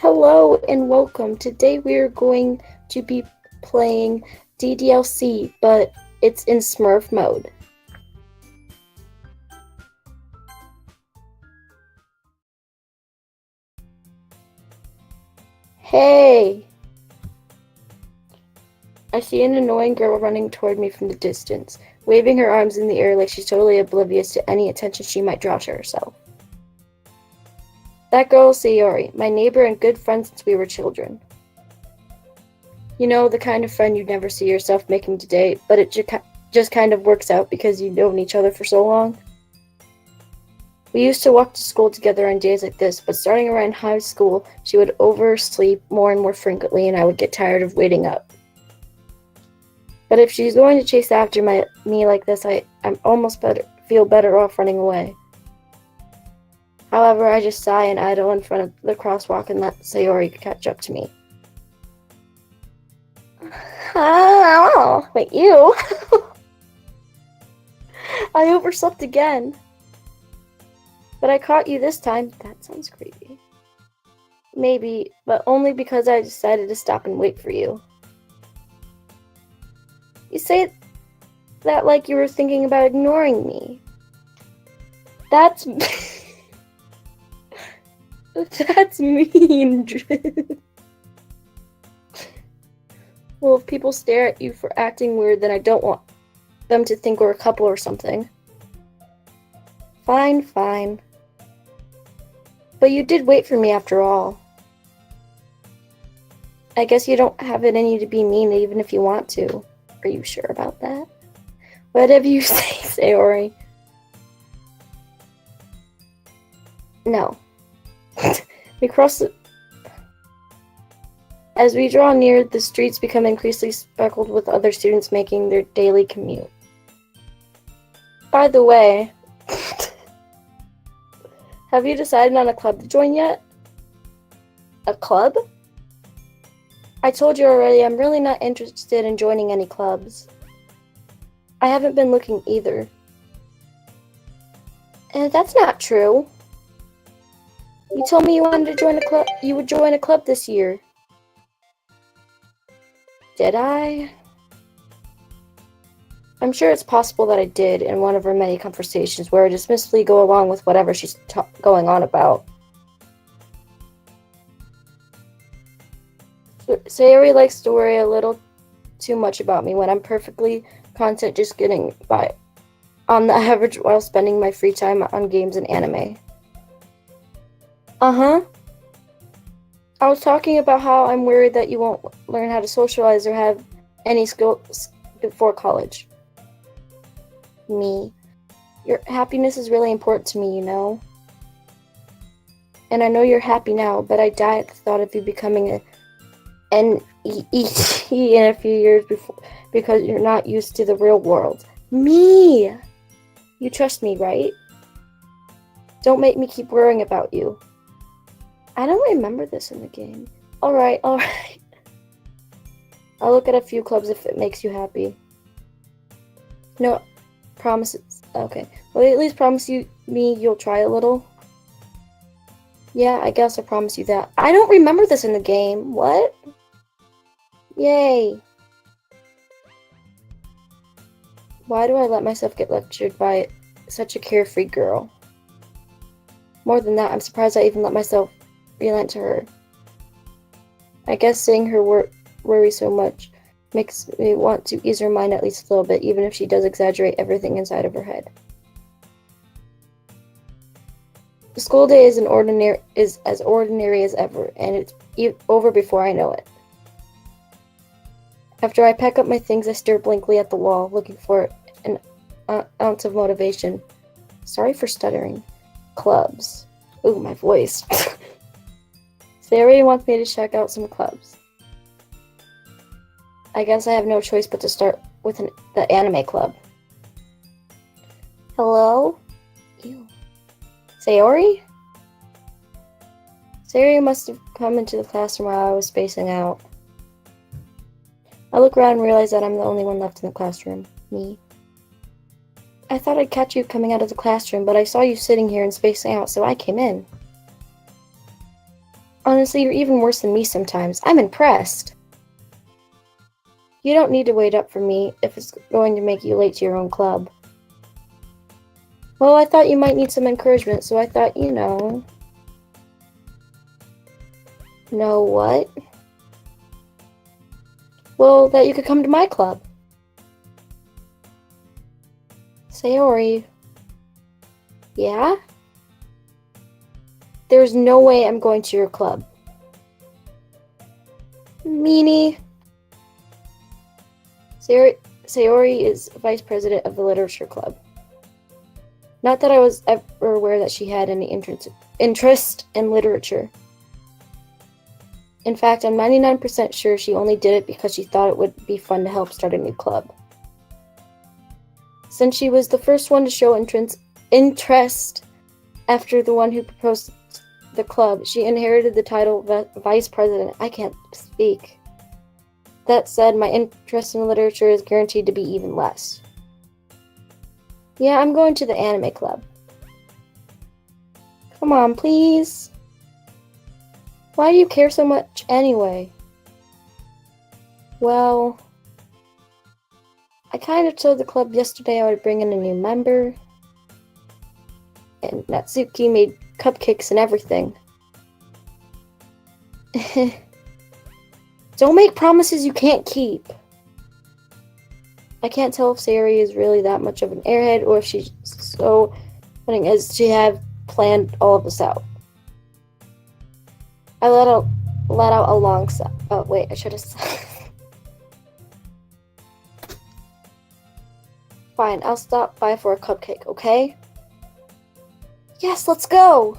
Hello and welcome. Today we are going to be playing DDLC, but it's in Smurf mode. Hey! I see an annoying girl running toward me from the distance, waving her arms in the air like she's totally oblivious to any attention she might draw to herself. That girl is Sayori, my neighbor and good friend since we were children. You know, the kind of friend you'd never see yourself making today, but it just kind of works out because you've known each other for so long. We used to walk to school together on days like this, but starting around high school, she would oversleep more and more frequently, and I would get tired of waiting up. But if she's going to chase after me like this, I'm almost feel better off running away. However, I just sigh and idle in front of the crosswalk and let Sayori catch up to me. Oh, wait, you? I overslept again. But I caught you this time. That sounds creepy. Maybe, but only because I decided to stop and wait for you. You say that like you were thinking about ignoring me. That's... That's mean. Well, if people stare at you for acting weird, then I don't want them to think we're a couple or something. Fine, fine. But you did wait for me after all. I guess you don't have it in you to be mean even if you want to. Are you sure about that? Whatever you say, Sayori. No. We cross the... As we draw near, the streets become increasingly speckled with other students making their daily commute. By the way, have you decided on a club to join yet? A club? I told you already, I'm really not interested in joining any clubs. I haven't been looking either. And that's not true. You told me you wanted to join a club. You would join a club this year. Did I? I'm sure it's possible that I did in one of our many conversations where I dismissively go along with whatever she's going on about. Sayori likes to worry a little too much about me when I'm perfectly content just getting by on the average while spending my free time on games and anime. Uh-huh. I was talking about how I'm worried that you won't learn how to socialize or have any skills before college. Me. Your happiness is really important to me, you know? And I know you're happy now, but I die at the thought of you becoming a NEET in a few years because you're not used to the real world. Me! You trust me, right? Don't make me keep worrying about you. I don't remember this in the game. Alright. I'll look at a few clubs if it makes you happy. No, promises. Okay. Well, at least promise me you'll try a little. Yeah, I guess I promise you that. I don't remember this in the game. What? Yay. Why do I let myself get lectured by such a carefree girl? More than that, I'm surprised I even let myself relent to her. I guess seeing her worry so much makes me want to ease her mind at least a little bit, even if she does exaggerate everything inside of her head. The school day is as ordinary as ever, and it's over before I know it. After I pack up my things, I stare blankly at the wall, looking for an ounce of motivation. Sorry for stuttering. Clubs. Ooh, my voice. Sayori wants me to check out some clubs. I guess I have no choice but to start with the anime club. Hello? Ew. Sayori? Sayori must have come into the classroom while I was spacing out. I look around and realize that I'm the only one left in the classroom. Me. I thought I'd catch you coming out of the classroom, but I saw you sitting here and spacing out, so I came in. Honestly, you're even worse than me sometimes. I'm impressed. You don't need to wait up for me if it's going to make you late to your own club. Well, I thought you might need some encouragement, so I thought, you know... Know what? Well, that you could come to my club. Sayori. Yeah? There's no way I'm going to your club. Meanie. Sayori is vice president of the literature club. Not that I was ever aware that she had any interest in literature. In fact, I'm 99% sure she only did it because she thought it would be fun to help start a new club. Since she was the first one to show interest after the one who proposed the club, she inherited the title vice president. I can't speak. That said, my interest in literature is guaranteed to be even less. Yeah, I'm going to the anime club. Come on, please. Why do you care so much anyway? Well, I kind of told the club yesterday I would bring in a new member. And Natsuki made cupcakes and everything. Don't make promises you can't keep. I can't tell if Sayori is really that much of an airhead or if she's so funny as she have planned all of this out. I let out a long sigh. Oh wait, I should have said. Fine, I'll stop by for a cupcake, okay? Yes, let's go!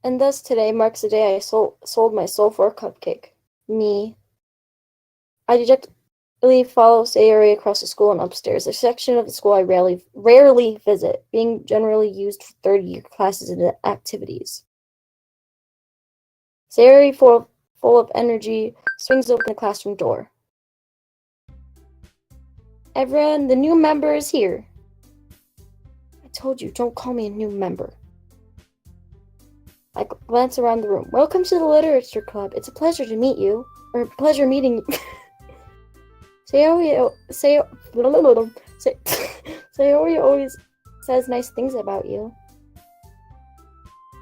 And thus today marks the day I sold my soul for a cupcake. Me. I dejectedly follow Sayori across the school and upstairs, a section of the school I rarely visit, being generally used for third-year classes and activities. Sayori, full of energy, swings open the classroom door. Everyone, the new member is here. I told you, don't call me a new member. I glance around the room. Welcome to the literature club. It's a pleasure to meet you. Or a pleasure meeting you. Sayori always says nice things about you.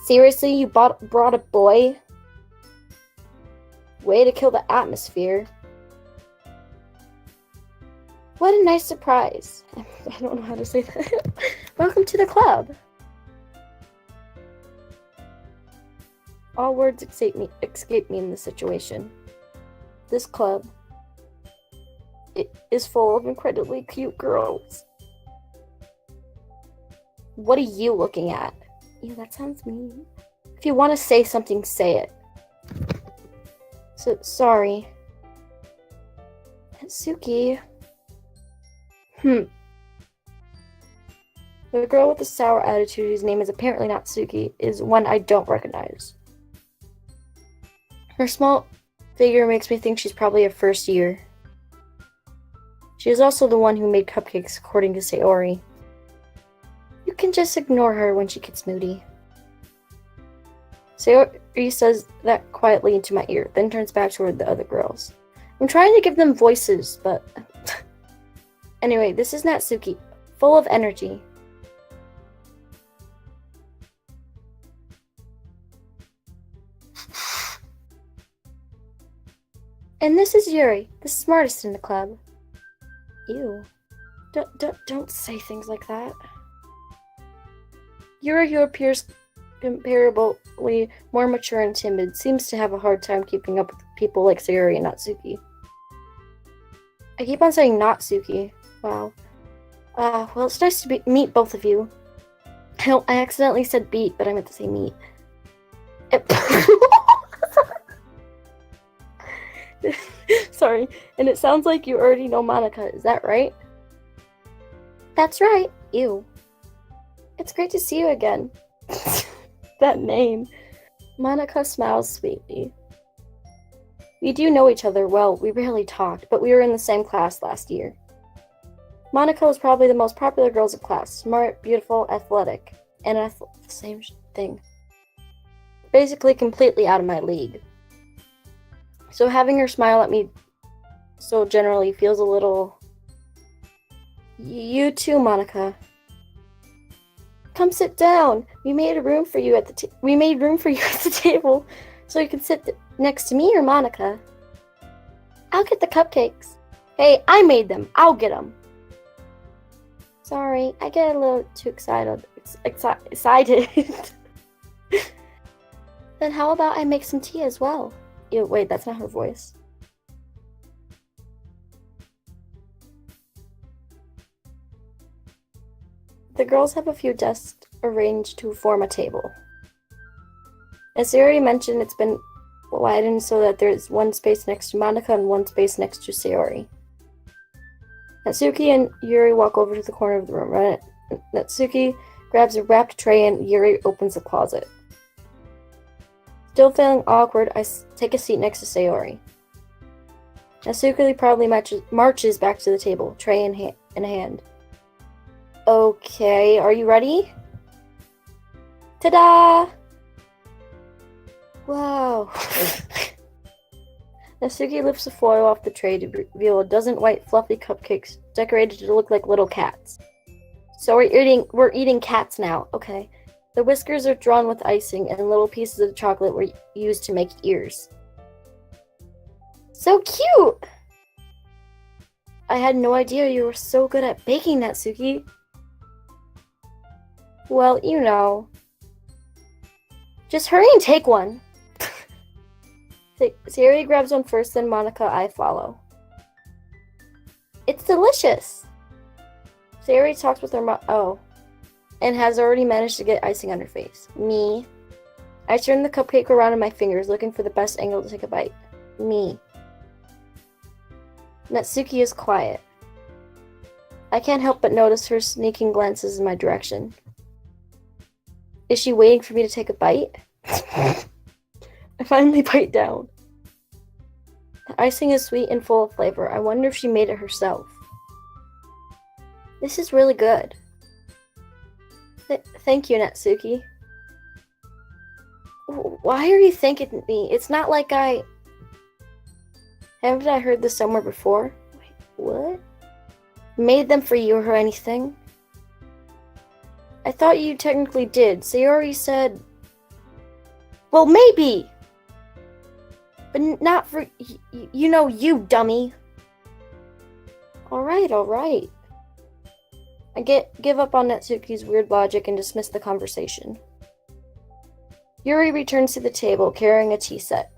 Seriously, you brought a boy? Way to kill the atmosphere. What a nice surprise. I don't know how to say that. Welcome to the club. All words escape me in this situation. This club, it is full of incredibly cute girls. What are you looking at? Ew, that sounds mean. If you want to say something, say it. So, sorry. Suki. The girl with the sour attitude, whose name is apparently not Suki, is one I don't recognize. Her small figure makes me think she's probably a first year. She is also the one who made cupcakes, according to Sayori. You can just ignore her when she gets moody. Sayori says that quietly into my ear, then turns back toward the other girls. I'm trying to give them voices, but... Anyway, this is Natsuki, full of energy. And this is Yuri, the smartest in the club. Ew. Don't say things like that. Yuri, who appears comparably more mature and timid, seems to have a hard time keeping up with people like Sayori and Natsuki. I keep on saying Natsuki. Wow. Well, it's nice to meet both of you. I accidentally said beat, but I meant to say meet. Sorry, and it sounds like you already know Monica, is that right? That's right. Ew. It's great to see you again. That name. Monica smiles sweetly. We do know each other well. We rarely talked, but we were in the same class last year. Monica was probably the most popular girl in class. Smart, beautiful, athletic. And the same thing. basically completely out of my league. So having her smile at me so generally feels a little... You too, Monica. Come sit down. We made room for you at the table, so you can sit next to me or Monica. I'll get the cupcakes. Hey, I made them. I'll get them. Sorry, I get a little too excited. Then how about I make some tea as well? Ew, wait, that's not her voice. The girls have a few desks arranged to form a table. As Sayori mentioned, it's been widened so that there's one space next to Monica and one space next to Sayori. Natsuki and Yuri walk over to the corner of the room. Natsuki grabs a wrapped tray and Yuri opens the closet. Still feeling awkward, I take a seat next to Sayori. Natsuki proudly marches back to the table, tray in hand. Okay, are you ready? Ta-da! Wow. Natsuki lifts the foil off the tray to reveal a dozen white fluffy cupcakes decorated to look like little cats. So we're eating cats now. Okay. The whiskers are drawn with icing and little pieces of chocolate were used to make ears. So cute! I had no idea you were so good at baking, Natsuki. Well, you know. Just hurry and take one. Sayori grabs one first, then Monica, I follow. It's delicious! Sayori talks with her and has already managed to get icing on her face. Me. I turn the cupcake around in my fingers, looking for the best angle to take a bite. Me. Natsuki is quiet. I can't help but notice her sneaking glances in my direction. Is she waiting for me to take a bite? I finally bite down. The icing is sweet and full of flavor. I wonder if she made it herself. This is really good. Thank you, Natsuki. Why are you thanking me? It's not like Haven't I heard this somewhere before? Wait, what? Made them for you or anything? I thought you technically did. Sayori said... Well, maybe! But not for... you dummy. Alright. I give up on Natsuki's weird logic and dismiss the conversation. Yuri returns to the table, carrying a tea set.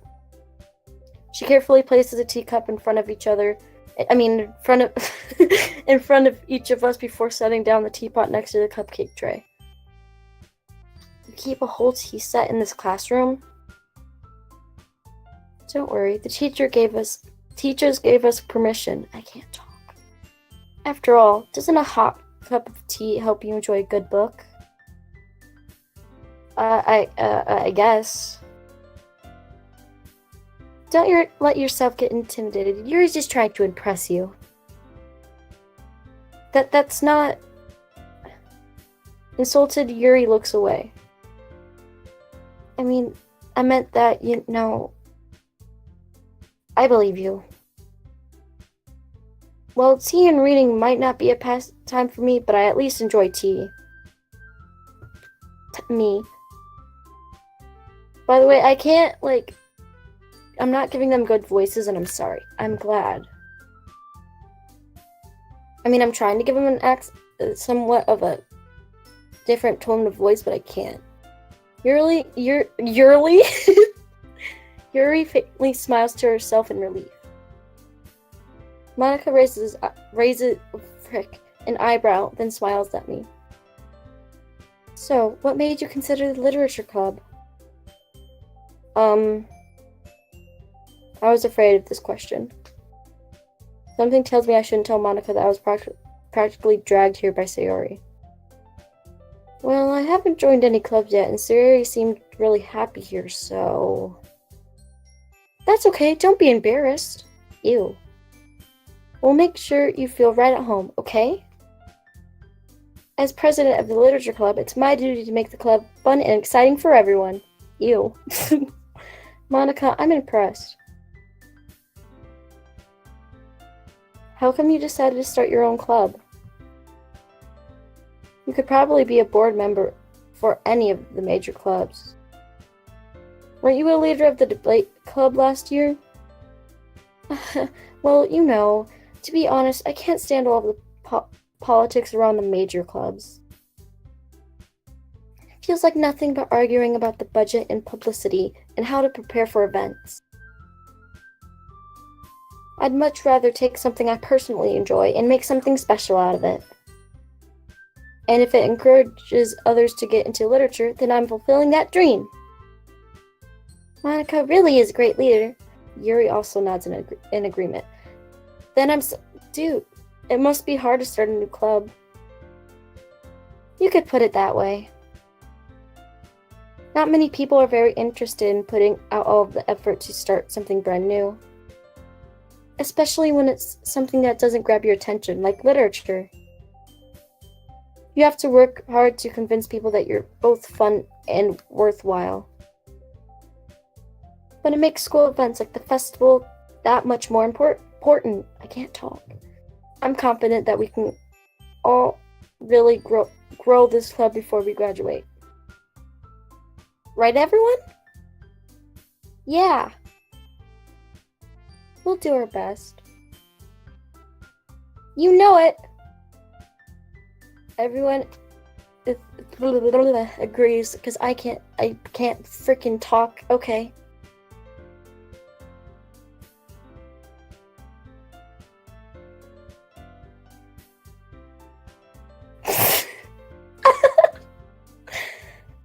She carefully places a teacup in front of each other. in front of each of us before setting down the teapot next to the cupcake tray. You keep a whole tea set in this classroom? Don't worry, the teachers gave us permission. I can't talk. After all, doesn't a hot cup of tea help you enjoy a good book? I guess. Don't let yourself get intimidated. Yuri's just trying to impress you. That's not... Insulted, Yuri looks away. I mean, I meant that, I believe you. Well, tea and reading might not be a pastime for me, but I at least enjoy tea. Me. By the way, I can't, I'm not giving them good voices, and I'm sorry. I'm glad. I mean, I'm trying to give them somewhat of a different tone of voice, but I can't. Yuri faintly smiles to herself in relief. Monica raises an eyebrow, then smiles at me. So, what made you consider the literature club? I was afraid of this question. Something tells me I shouldn't tell Monica that I was practically dragged here by Sayori. Well, I haven't joined any clubs yet, and Sayori seemed really happy here, so... That's okay, don't be embarrassed. Ew. We'll make sure you feel right at home, okay? As president of the literature club, it's my duty to make the club fun and exciting for everyone. Ew. Monica, I'm impressed. How come you decided to start your own club? You could probably be a board member for any of the major clubs. Weren't you a leader of the debate club last year? Well, you know, to be honest, I can't stand all of the politics around the major clubs. It feels like nothing but arguing about the budget and publicity and how to prepare for events. I'd much rather take something I personally enjoy and make something special out of it. And if it encourages others to get into literature, then I'm fulfilling that dream. Monica really is a great leader. Yuri also nods in agreement. Then dude, it must be hard to start a new club. You could put it that way. Not many people are very interested in putting out all of the effort to start something brand new. Especially when it's something that doesn't grab your attention, like literature. You have to work hard to convince people that you're both fun and worthwhile. But it makes school events like the festival that much more important. I can't talk. I'm confident that we can all really grow this club before we graduate. Right, everyone? Yeah. We'll do our best. You know it. Everyone agrees because I can't freaking talk. Okay.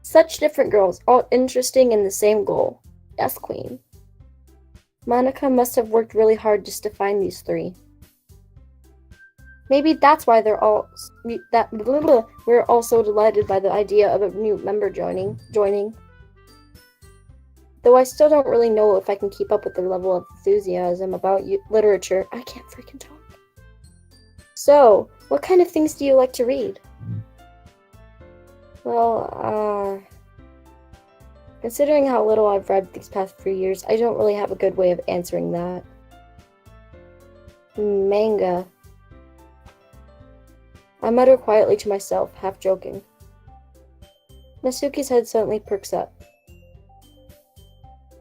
Such different girls, all interesting in the same goal. Yes, Queen. Monica must have worked really hard just to find these three. Maybe that's why we're all so delighted by the idea of a new member joining. Though I still don't really know if I can keep up with their level of enthusiasm about literature. I can't freaking talk. So, what kind of things do you like to read? Well, considering how little I've read these past few years, I don't really have a good way of answering that. Manga. I mutter quietly to myself, half joking. Nasuki's head suddenly perks up.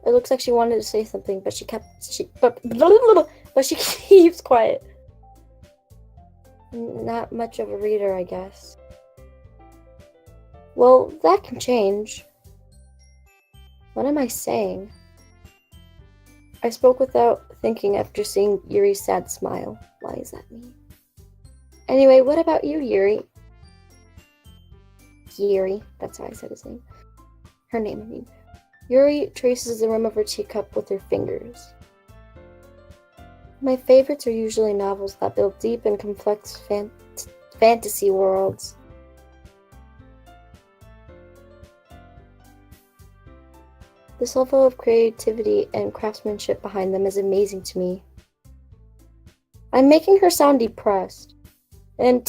It looks like she wanted to say something, but she keeps quiet. Not much of a reader, I guess. Well, that can change. What am I saying? I spoke without thinking after seeing Yuri's sad smile. Why is that me? Anyway, what about you, Yuri? Yuri, that's how I said his name. Her name, I mean. Yuri traces the rim of her teacup with her fingers. My favorites are usually novels that build deep and complex fantasy worlds. This level of creativity and craftsmanship behind them is amazing to me. I'm making her sound depressed. And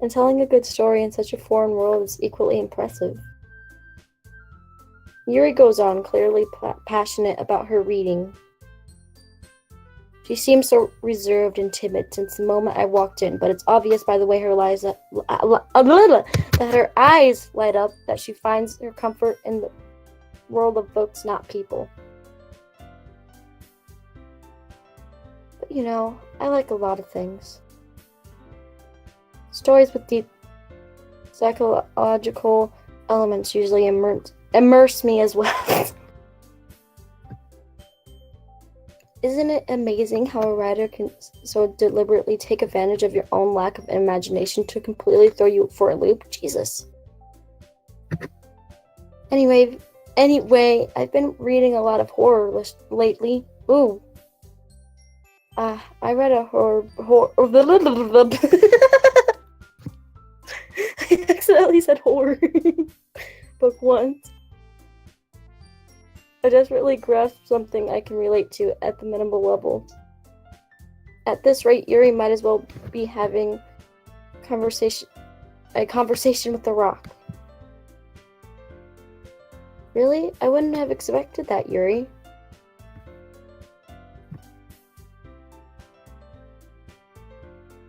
telling a good story in such a foreign world is equally impressive. Yuri goes on, clearly passionate about her reading. She seems so reserved and timid since the moment I walked in, but it's obvious by the way that her eyes light up that she finds her comfort in the world of books, not people. But you know, I like a lot of things. Stories with deep psychological elements usually immerse me as well. Isn't it amazing how a writer can so deliberately take advantage of your own lack of imagination to completely throw you for a loop? Jesus. Anyway, I've been reading a lot of horror lately. Ooh. I read a horror I accidentally said horror book once. I desperately grasped something I can relate to at the minimal level. At this rate, Yuri might as well be having a conversation with the rock. Really? I wouldn't have expected that, Yuri.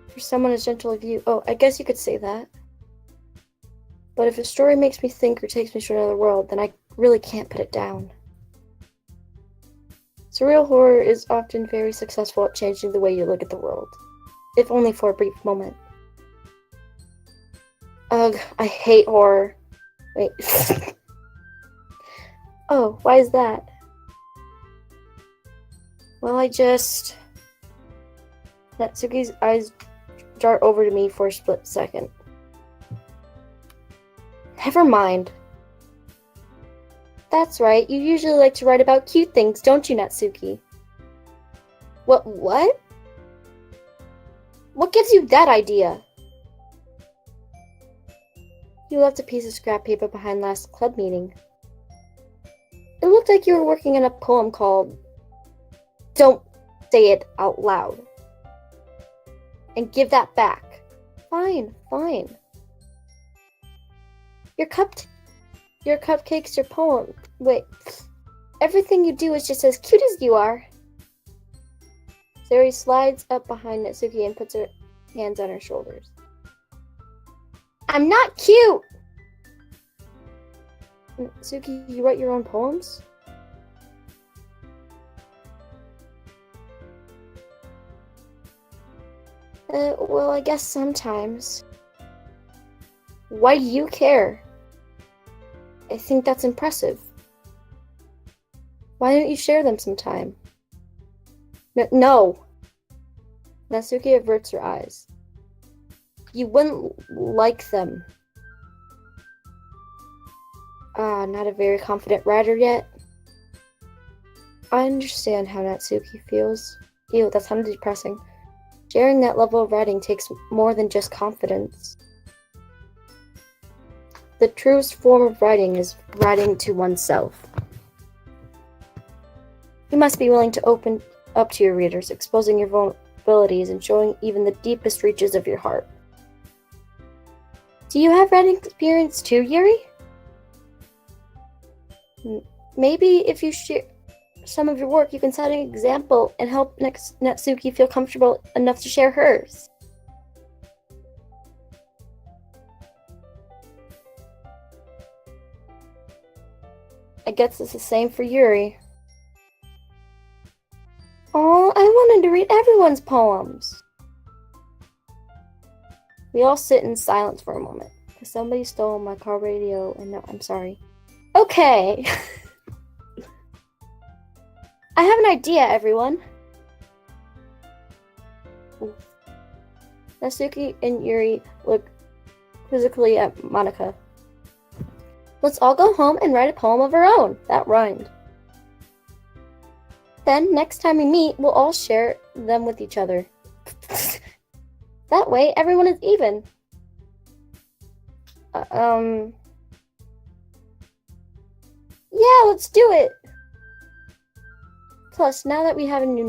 For someone as gentle as you. Oh, I guess you could say that. But if a story makes me think or takes me to another world, then I really can't put it down. Surreal horror is often very successful at changing the way you look at the world, if only for a brief moment. Ugh, I hate horror. Wait. Oh, why is that? Well, Natsuki's eyes dart over to me for a split second. Never mind. That's right, you usually like to write about cute things, don't you, Natsuki? What? What gives you that idea? You left a piece of scrap paper behind last club meeting. It looked like you were working on a poem called... Don't say it out loud. And give that back. Fine. Your cupcakes, your poem. Wait. Everything you do is just as cute as you are. Sari slides up behind Natsuki and puts her hands on her shoulders. I'm not cute! Natsuki, you write your own poems? Well, I guess sometimes. Why do you care? I think that's impressive. Why don't you share them sometime? No. Natsuki averts her eyes. You wouldn't like them. Not a very confident writer yet. I understand how Natsuki feels. Ew, that sounded depressing. Sharing that level of writing takes more than just confidence. The truest form of writing is writing to oneself. You must be willing to open up to your readers, exposing your vulnerabilities and showing even the deepest reaches of your heart. Do you have writing experience too, Yuri? Maybe if you share some of your work, you can set an example and help Natsuki feel comfortable enough to share hers. I guess it's the same for Yuri. Oh, I wanted to read everyone's poems. We all sit in silence for a moment, because somebody stole my car radio, and no, I'm sorry. Okay. I have an idea, everyone. Natsuki and Yuri look quizzically at Monica. Let's all go home and write a poem of our own. That rhymed. Then, next time we meet, we'll all share them with each other. That way, everyone is even. Yeah, let's do it! Plus, now that we have a new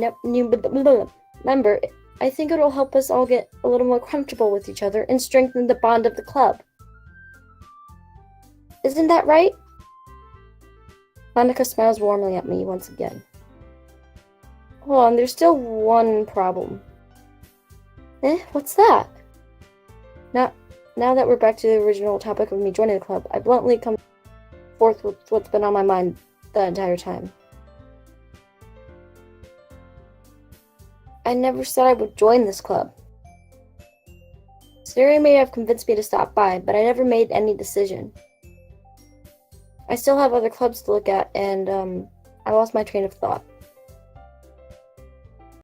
member, I think it'll help us all get a little more comfortable with each other and strengthen the bond of the club. Isn't that right? Monica smiles warmly at me once again. Hold on, there's still one problem. What's that? Now that we're back to the original topic of me joining the club, I bluntly come forth with what's been on my mind the entire time. I never said I would join this club. Siri may have convinced me to stop by, but I never made any decision. I still have other clubs to look at, and I lost my train of thought.